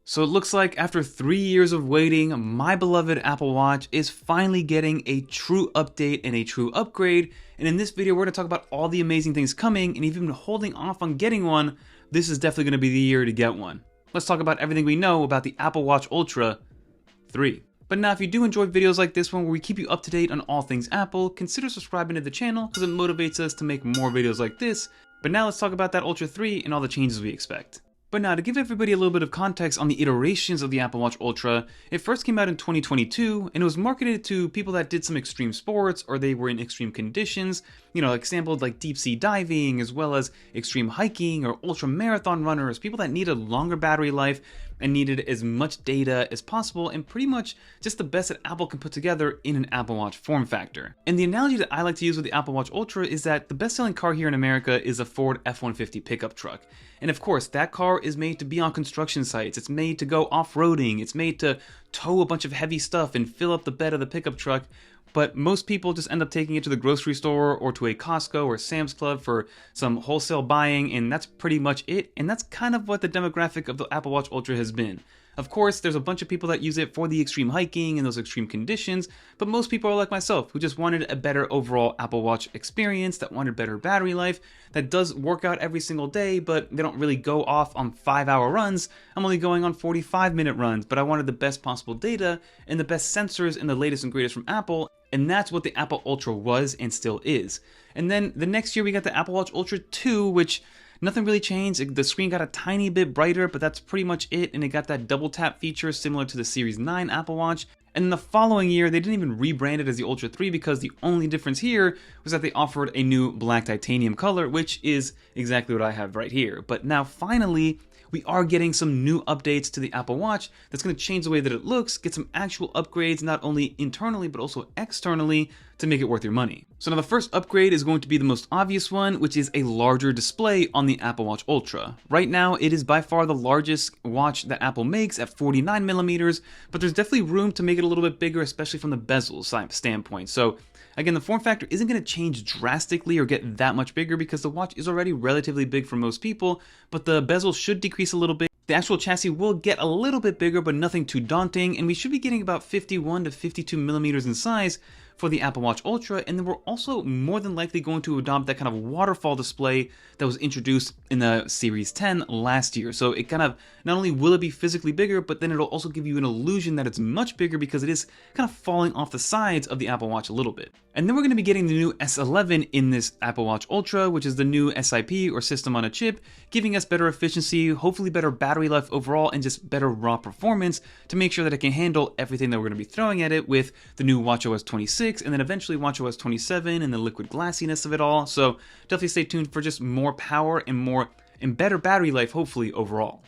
So it looks like after 3 years of waiting, my beloved Apple Watch is finally getting a true update and a true upgrade. And in this video, we're going to talk about all the amazing things coming, and even holding off on getting one, this is definitely going to be the year to get one. Let's talk about everything we know about the Apple Watch Ultra 3. But now if you do enjoy videos like this one where we keep you up to date on all things Apple, consider subscribing to the channel because it motivates us to make more videos like this. But now let's talk about that Ultra 3 and all the changes we expect. But now, to give everybody a little bit of context on the iterations of the Apple Watch Ultra, it first came out in 2022, and it was marketed to people that did some extreme sports, or they were in extreme conditions, examples like deep sea diving, as well as extreme hiking, or ultra marathon runners, people that needed longer battery life, and needed as much data as possible, and pretty much just the best that Apple can put together in an Apple Watch form factor. And the analogy that I like to use with the Apple Watch Ultra is that the best-selling car here in America is a Ford F-150 pickup truck. And of course, that car is made to be on construction sites, it's made to go off-roading, it's made to tow a bunch of heavy stuff and fill up the bed of the pickup truck. But most people just end up taking it to the grocery store or to a Costco or Sam's Club for some wholesale buying, and that's pretty much it. And that's kind of what the demographic of the Apple Watch Ultra has been. Of course, there's a bunch of people that use it for the extreme hiking and those extreme conditions, but most people are like myself, who just wanted a better overall Apple Watch experience, that wanted better battery life, that does work out every single day, but they don't really go off on 5-hour runs. I'm only going on 45-minute runs, but I wanted the best possible data and the best sensors and the latest and greatest from Apple, and that's what the Apple Ultra was and still is. And then the next year we got the Apple Watch Ultra 2, which nothing really changed. The screen got a tiny bit brighter, but that's pretty much it, and it got that double tap feature similar to the Series 9 Apple Watch. And the following year, they didn't even rebrand it as the Ultra 3 because the only difference here was that they offered a new black titanium color, which is exactly what I have right here. But now finally, we are getting some new updates to the Apple Watch that's going to change the way that it looks, get some actual upgrades not only internally but also externally to make it worth your money. So now the first upgrade is going to be the most obvious one, which is a larger display on the Apple Watch Ultra. Right now, it is by far the largest watch that Apple makes at 49mm, but there's definitely room to make it a little bit bigger, especially from the bezel standpoint. So again, the form factor isn't going to change drastically or get that much bigger because the watch is already relatively big for most people, but the bezel should decrease a little bit. The actual chassis will get a little bit bigger, but nothing too daunting, and we should be getting about 51 to 52mm in size for the Apple Watch Ultra, and then we're also more than likely going to adopt that kind of waterfall display that was introduced in the Series 10 last year. So it kind of, not only will it be physically bigger, but then it'll also give you an illusion that it's much bigger because it is kind of falling off the sides of the Apple Watch a little bit. And then we're going to be getting the new S11 in this Apple Watch Ultra, which is the new SiP, or system on a chip, giving us better efficiency, hopefully better battery life overall, and just better raw performance to make sure that it can handle everything that we're going to be throwing at it with the new watchOS 26, and then eventually watchOS 27 and the liquid glassiness of it all. So definitely stay tuned for just more power and better battery life, hopefully overall.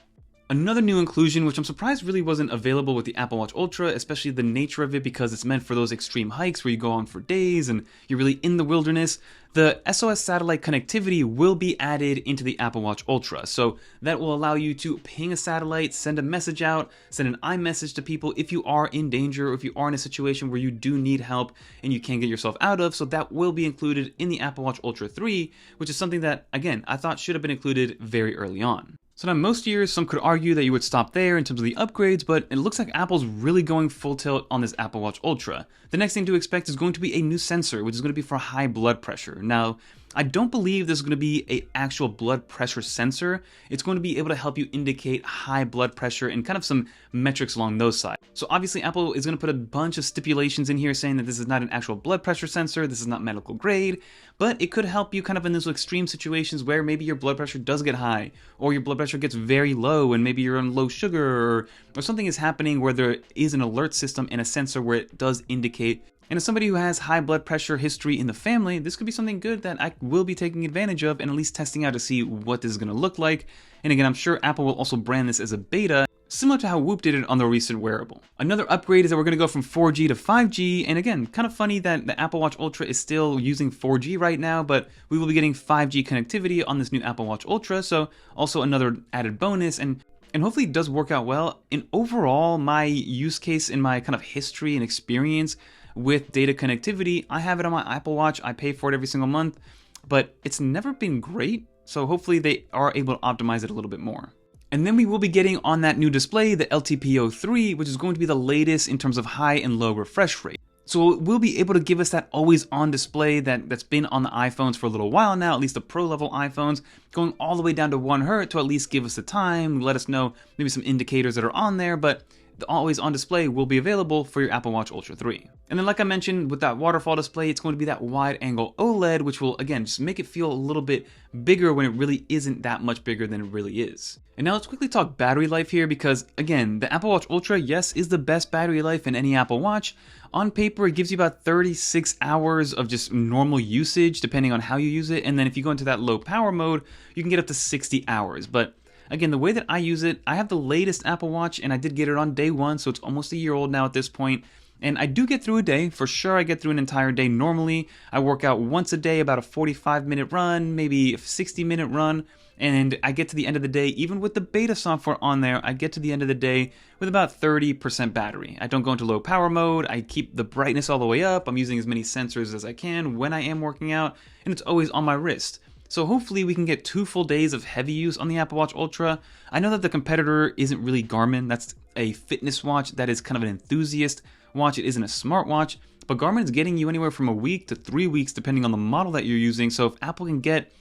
Another new inclusion, which I'm surprised really wasn't available with the Apple Watch Ultra, especially the nature of it because it's meant for those extreme hikes where you go on for days and you're really in the wilderness. The SOS satellite connectivity will be added into the Apple Watch Ultra, so that will allow you to ping a satellite, send a message out, send an iMessage to people if you are in danger or if you are in a situation where you do need help and you can't get yourself out of, so that will be included in the Apple Watch Ultra 3, which is something that, again, I thought should have been included very early on. So now most years, some could argue that you would stop there in terms of the upgrades, but it looks like Apple's really going full tilt on this Apple Watch Ultra. The next thing to expect is going to be a new sensor, which is going to be for high blood pressure. Now, I don't believe this is going to be an actual blood pressure sensor. It's going to be able to help you indicate high blood pressure and kind of some metrics along those sides. So obviously Apple is going to put a bunch of stipulations in here saying that this is not an actual blood pressure sensor, this is not medical grade, but it could help you kind of in those extreme situations where maybe your blood pressure does get high, or your blood pressure gets very low and maybe you're on low sugar, or something is happening where there is an alert system and a sensor where it does indicate. And as somebody who has high blood pressure history in the family, this could be something good that I will be taking advantage of and at least testing out to see what this is going to look like. And again, I'm sure Apple will also brand this as a beta, similar to how Whoop did it on the recent wearable. Another upgrade is that we're going to go from 4G to 5G, and again, kind of funny that the Apple Watch Ultra is still using 4G right now, but we will be getting 5G connectivity on this new Apple Watch Ultra, so also another added bonus, and hopefully it does work out well. And overall, my use case and my kind of history and experience with data connectivity, I have it on my Apple Watch, I pay for it every single month, but it's never been great, so hopefully they are able to optimize it a little bit more. And then we will be getting on that new display the LTPO3, which is going to be the latest in terms of high and low refresh rate. So it will be able to give us that always on display that's been on the iPhones for a little while now, at least the pro level iPhones, going all the way down to 1 Hz to at least give us the time, let us know maybe some indicators that are on there, but the always on display will be available for your Apple Watch Ultra 3. And then like I mentioned, with that waterfall display, it's going to be that wide angle OLED, which will again just make it feel a little bit bigger when it really isn't that much bigger than it really is. And now let's quickly talk battery life here, because again, the Apple Watch Ultra, yes, is the best battery life in any Apple Watch. On paper, it gives you about 36 hours of just normal usage, depending on how you use it. And then if you go into that low power mode, you can get up to 60 hours. But again, the way that I use it, I have the latest Apple Watch and I did get it on day 1, so it's almost a year old now at this point. And I do get through a day, for sure I get through an entire day normally. I work out once a day, about a 45-minute run, maybe a 60-minute run, and I get to the end of the day, even with the beta software on there, I get to the end of the day with about 30% battery. I don't go into low power mode, I keep the brightness all the way up, I'm using as many sensors as I can when I am working out, and it's always on my wrist. So hopefully we can get 2 full days of heavy use on the Apple Watch Ultra. I know that the competitor isn't really Garmin, that's a fitness watch that is kind of an enthusiast watch, it isn't a smartwatch, but Garmin is getting you anywhere from a week to 3 weeks depending on the model that you're using. So if Apple can get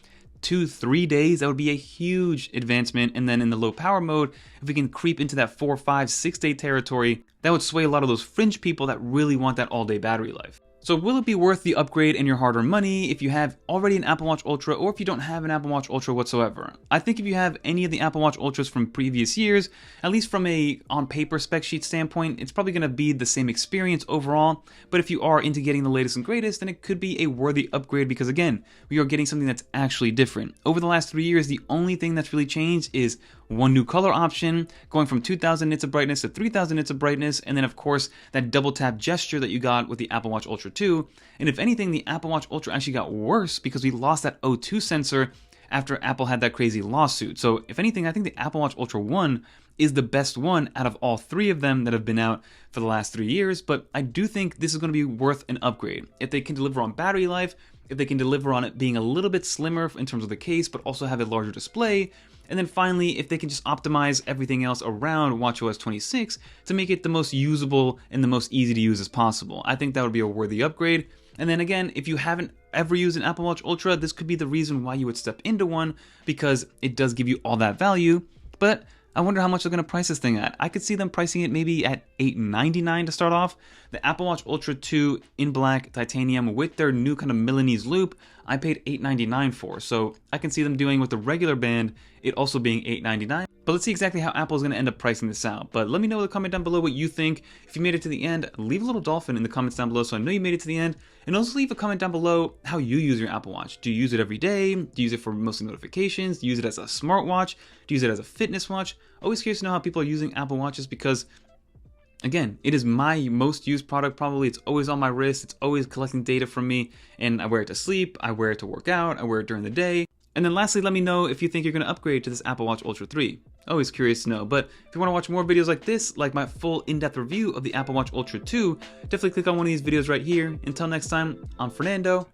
2-3 days, that would be a huge advancement. And then in the low power mode, if we can creep into that 4, 5, 6 day territory, that would sway a lot of those fringe people that really want that all day battery life. So will it be worth the upgrade and your hard-earned money if you have already an Apple Watch Ultra or if you don't have an Apple Watch Ultra whatsoever? I think if you have any of the Apple Watch Ultras from previous years, at least from a on-paper spec sheet standpoint, it's probably going to be the same experience overall. But if you are into getting the latest and greatest, then it could be a worthy upgrade because again, we are getting something that's actually different. Over the last 3 years, the only thing that's really changed is one new color option, going from 2000 nits of brightness to 3000 nits of brightness, and then of course that double tap gesture that you got with the Apple Watch Ultra 2. And if anything, the Apple Watch Ultra actually got worse because we lost that O2 sensor after Apple had that crazy lawsuit. So if anything, I think the Apple Watch Ultra 1 is the best one out of all 3 of them that have been out for the last 3 years, but I do think this is going to be worth an upgrade. If they can deliver on battery life, if they can deliver on it being a little bit slimmer in terms of the case, but also have a larger display, and then finally, if they can just optimize everything else around watchOS 26 to make it the most usable and the most easy to use as possible. I think that would be a worthy upgrade. And then again, if you haven't ever used an Apple Watch Ultra, this could be the reason why you would step into one because it does give you all that value. But I wonder how much they're going to price this thing at. I could see them pricing it maybe at $899 to start off. The Apple Watch Ultra 2 in black titanium with their new kind of Milanese loop, I paid $899 for. So I can see them doing with the regular band, it also being $899. But let's see exactly how Apple is going to end up pricing this out. But let me know in the comment down below what you think. If you made it to the end, leave a little dolphin in the comments down below so I know you made it to the end. And also leave a comment down below how you use your Apple Watch. Do you use it every day? Do you use it for mostly notifications? Do you use it as a smartwatch? Do you use it as a fitness watch? Always curious to know how people are using Apple Watches because, again, it is my most used product probably. It's always on my wrist. It's always collecting data from me. And I wear it to sleep. I wear it to work out. I wear it during the day. And then lastly, let me know if you think you're going to upgrade to this Apple Watch Ultra 3. Always curious to know. But if you want to watch more videos like this, like my full in-depth review of the Apple Watch Ultra 2, definitely click on one of these videos right here. Until next time, I'm Fernando.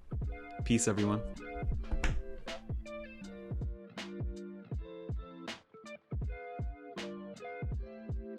Peace, everyone.